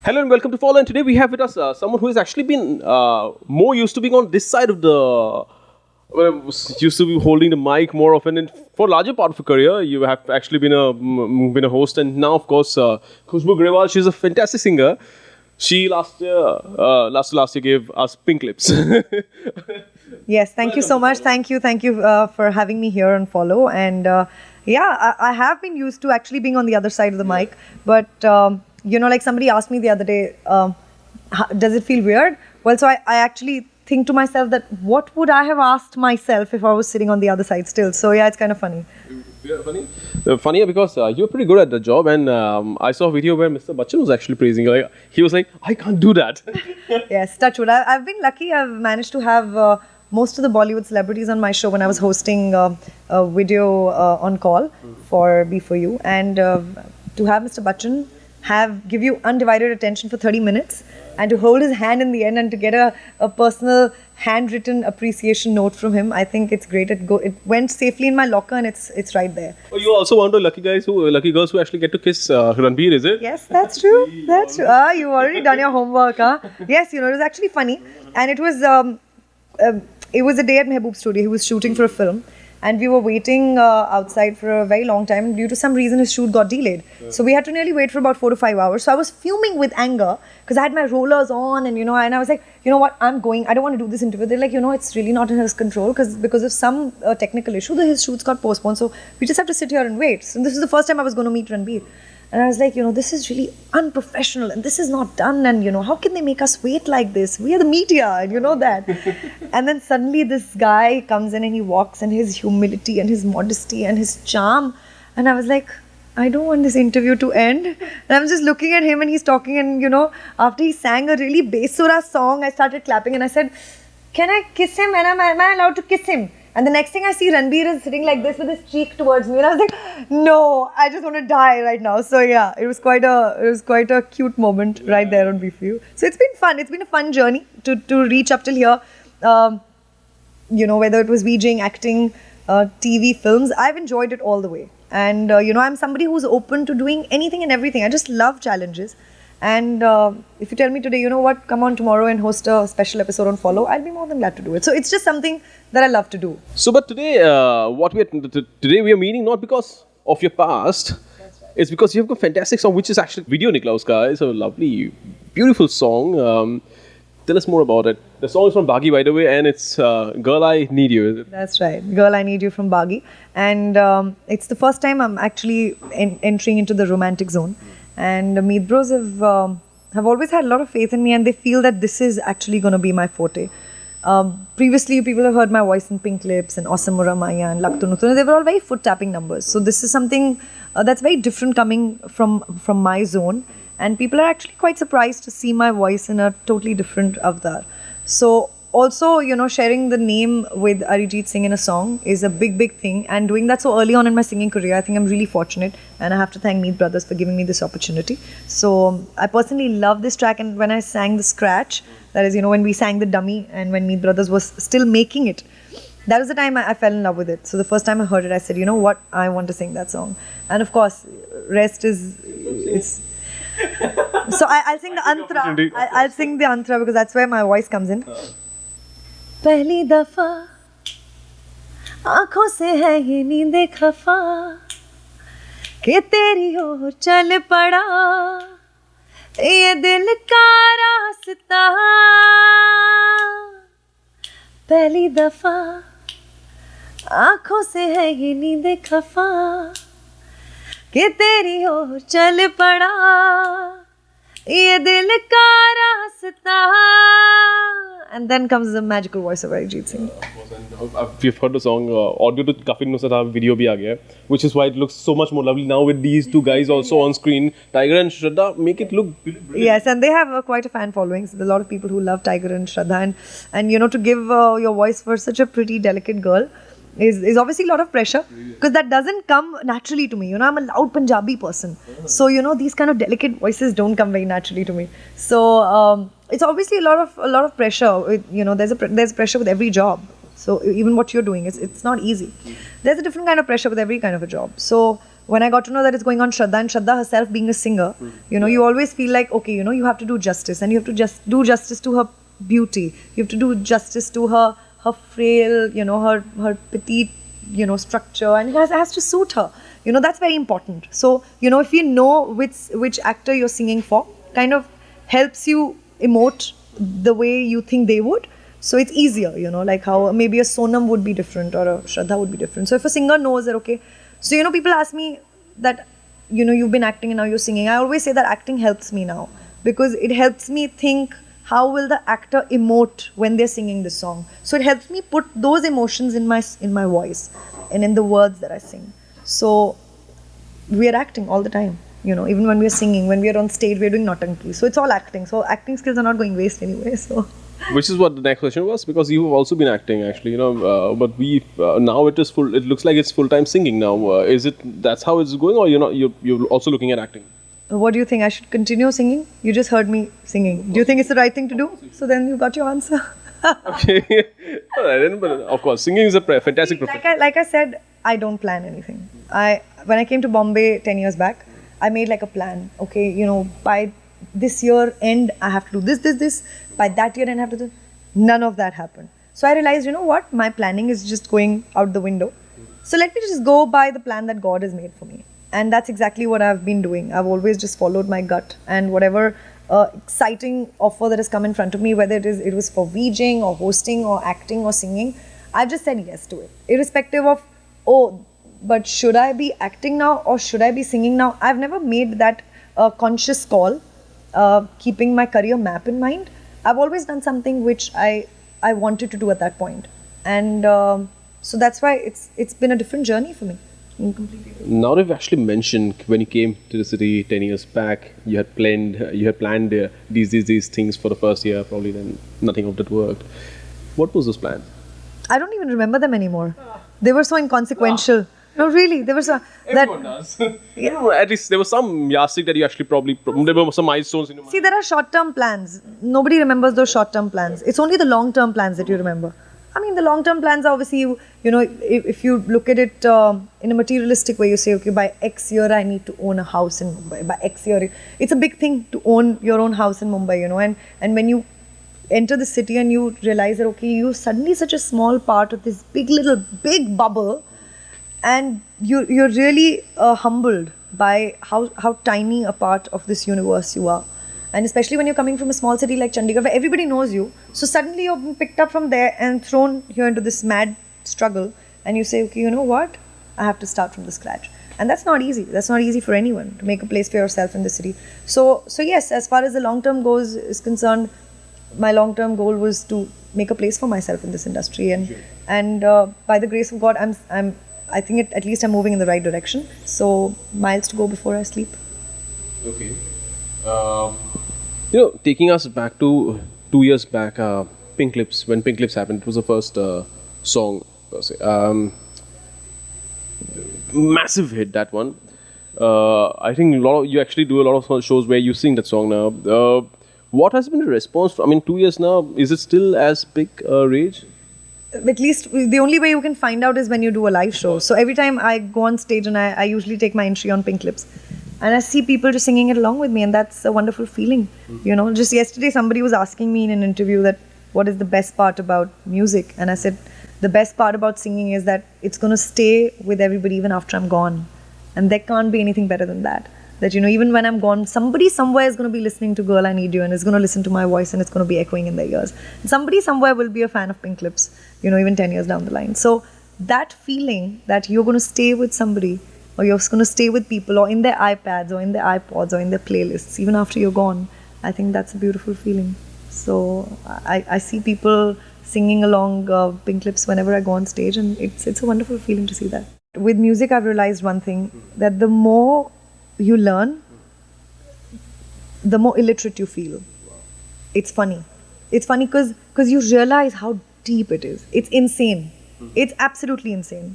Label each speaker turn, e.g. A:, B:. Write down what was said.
A: Hello and welcome to Follow. And today we have with us someone who has actually been more used to being on this side of the. Used to be holding the mic more often. And for a larger part of her career, you have actually been a host. And now, of course, Khushboo Grewal. She's a fantastic singer. She last year gave us Pink Lips.
B: Yes, thank you so much. Thank you for having me here on Follow. And I have been used to actually being on the other side of the mic, but. Like somebody asked me the other day, does it feel weird? Well, so I actually think to myself that what would I have asked myself if I was sitting on the other side still? So yeah, it's kind of funny.
A: Yeah, funny? Funnier because you're pretty good at the job, and I saw a video where Mr. Bachchan was actually praising you. Like, he was like, I can't do that.
B: Yes, touch wood. I've been lucky. I've managed to have most of the Bollywood celebrities on my show when I was hosting a video on call for B4U. And to have Mr. Bachchan give you undivided attention for 30 minutes and to hold his hand in the end and to get a personal handwritten appreciation note from him, I think it's great. It went safely in my locker and it's right there.
A: Oh, you also one of the lucky girls who actually get to kiss Ranbir, is it?
B: Yes, that's true. That's true. You've already done your homework, huh? Yes, it was actually funny. And it was a day at Mehboob's studio. He was shooting for a film. And we were waiting outside for a very long time. Due to some reason, his shoot got delayed. Yeah. So we had to nearly wait for about 4 to 5 hours. So I was fuming with anger because I had my rollers on and, and I was like, you know what, I'm going. I don't want to do this interview. They're like, it's really not in his control because of some technical issue, his shoots got postponed. So we just have to sit here and wait. So this is the first time I was going to meet Ranbir. And I was like, this is really unprofessional and this is not done. And, how can they make us wait like this? We are the media and you know that. And then suddenly this guy comes in and he walks and his humility and his modesty and his charm. And I was like, I don't want this interview to end. And I'm just looking at him and he's talking and, after he sang a really Besura song, I started clapping and I said, can I kiss him? And am I allowed to kiss him? And the next thing I see, Ranbir is sitting like this with his cheek towards me, and I was like, "No, I just want to die right now." So yeah, it was quite a cute moment right there on B4U. So it's been fun. It's been a fun journey to reach up till here. Whether it was VJing, acting, TV, films, I've enjoyed it all the way. And I'm somebody who's open to doing anything and everything. I just love challenges. And if you tell me today, come on tomorrow and host a special episode on Follow, I'll be more than glad to do it. So it's just something that I love to do.
A: So, but today, today we are meeting not because of your past. That's right. It's because you have a fantastic song, which is actually Video Nikla Uska. It's a lovely, beautiful song. Tell us more about it. The song is from Baghi, by the way, and it's Girl, I Need You.
B: That's right. Girl, I Need You from Baghi. And it's the first time I'm actually entering into the romantic zone. And Meet Bros have always had a lot of faith in me and they feel that this is actually going to be my forte. Previously, people have heard my voice in Pink Lips and Awesome Maya and Laktunutuna. They were all very foot-tapping numbers. So this is something that's very different coming from my zone. And people are actually quite surprised to see my voice in a totally different avatar. So also, sharing the name with Arijit Singh in a song is a big, big thing. And doing that so early on in my singing career, I think I'm really fortunate. And I have to thank Meet Brothers for giving me this opportunity. So I personally love this track. And when I sang the scratch, that is, when we sang the dummy and when Meet Brothers was still making it, that was the time I fell in love with it. So the first time I heard it, I said, what? I want to sing that song. And of course, rest is... So I'll sing the antra. I'll sing the antra because that's where my voice comes in. पहली दफा आंखों से है ये नींदे खफा कि तेरी ओर चल पड़ा ये दिल का रास्ता पहली दफा आंखों से है ये नींदे खफा कि तेरी ओर चल पड़ा ये दिल का रास्ता. And then comes the magical voice of Arijit Singh.
A: We've heard the song, audio to Kafin Nusrat video bhi aa gaya, which is why it looks so much more lovely now with these two guys also on screen. Tiger and Shraddha make it look brilliant.
B: Yes, and they have quite a fan following. So there's a lot of people who love Tiger and Shraddha. And to give your voice for such a pretty, delicate girl is obviously a lot of pressure because that doesn't come naturally to me. I'm a loud Punjabi person. So, these kind of delicate voices don't come very naturally to me. So, it's obviously a lot of pressure. There's pressure with every job. So even what you're doing it's not easy. There's a different kind of pressure with every kind of a job. So when I got to know that it's going on Shraddha, and Shraddha herself being a singer, you always feel like, okay, you have to do justice, and you have to just do justice to her beauty. You have to do justice to her frail, her petite, structure, and it has to suit her. That's very important. So, if you know which actor you're singing for, kind of helps you emote the way you think they would. So it's easier, like how maybe a Sonam would be different or a Shraddha would be different. So if a singer knows that, okay, so people ask me that, you've been acting and now you're singing. I always say that acting helps me now because it helps me think how will the actor emote when they're singing this song. So it helps me put those emotions in my voice and in the words that I sing. So we are acting all the time. Even when we are singing, when we are on stage, we are doing Nautanki. So it's all acting. So acting skills are not going waste anyway. So.
A: Which is what the next question was, because you've also been acting actually, but we now it is full. It looks like it's full-time singing now. Is it that's how it's going, or you're also looking at acting?
B: What do you think? I should continue singing? You just heard me singing. Do you think it's the right thing to do? So then you got your answer.
A: Okay. But of course, singing is a fantastic profession.
B: Like I said, I don't plan anything. When I came to Bombay 10 years back, I made like a plan. Okay, by this year end, I have to do this. By that year end, I have to do. None of that happened. So I realized, what? My planning is just going out the window. So let me just go by the plan that God has made for me. And that's exactly what I've been doing. I've always just followed my gut, and whatever exciting offer that has come in front of me, whether it was for VJing or hosting or acting or singing, I've just said yes to it. Irrespective of, but should I be acting now or should I be singing now? I've never made that conscious call, keeping my career map in mind. I've always done something which I wanted to do at that point. And so that's why it's been a different journey for me.
A: Now that you've actually mentioned when you came to the city 10 years back, you had planned these things for the first year, probably then nothing of that worked. What was those plans?
B: I don't even remember them anymore. They were so inconsequential. No, really, there was
A: Everyone does. At least there was some yardstick that you actually there were some milestones in your mind.
B: See, there are short-term plans. Nobody remembers those short-term plans. It's only the long-term plans that you remember. I mean, the long-term plans are obviously, if you look at it in a materialistic way, you say, okay, by X year I need to own a house in Mumbai. By X year, it's a big thing to own your own house in Mumbai, and when you enter the city and you realize that, okay, you're suddenly such a small part of this big bubble, and you're really humbled by how tiny a part of this universe you are. And especially when you're coming from a small city like Chandigarh, where everybody knows you. So suddenly you're being picked up from there and thrown here into this mad struggle. And you say, okay, you know what? I have to start from the scratch. And that's not easy. That's not easy for anyone to make a place for yourself in the city. So yes, as far as the long-term goals is concerned, my long-term goal was to make a place for myself in this industry. And by the grace of God, I think at least I'm moving in the right direction. So miles to go before I sleep.
A: Okay. Taking us back to 2 years back, Pink Lips, when Pink Lips happened, it was the first song per se. Massive hit, that one. I think you actually do a lot of shows where you sing that song now. What has been the response? 2 years now, is it still as big a rage?
B: At least the only way you can find out is when you do a live show. So every time I go on stage, and I usually take my entry on Pink Lips, and I see people just singing it along with me, and that's a wonderful feeling. Just yesterday somebody was asking me in an interview that what is the best part about music, and I said the best part about singing is that it's going to stay with everybody even after I'm gone, and there can't be anything better than that. That even when I'm gone, somebody somewhere is going to be listening to Girl I Need You, and is going to listen to my voice, and it's going to be echoing in their ears. And somebody somewhere will be a fan of Pink Lips, even 10 years down the line. So that feeling that you're going to stay with somebody, or you're going to stay with people, or in their iPads, or in their iPods, or in their playlists, even after you're gone, I think that's a beautiful feeling. So I see people singing along Pink Lips whenever I go on stage, and it's a wonderful feeling to see that. With music, I've realized one thing, that the more you learn, the more illiterate you feel. It's funny. It's funny because you realize how deep it is. It's insane. It's absolutely insane.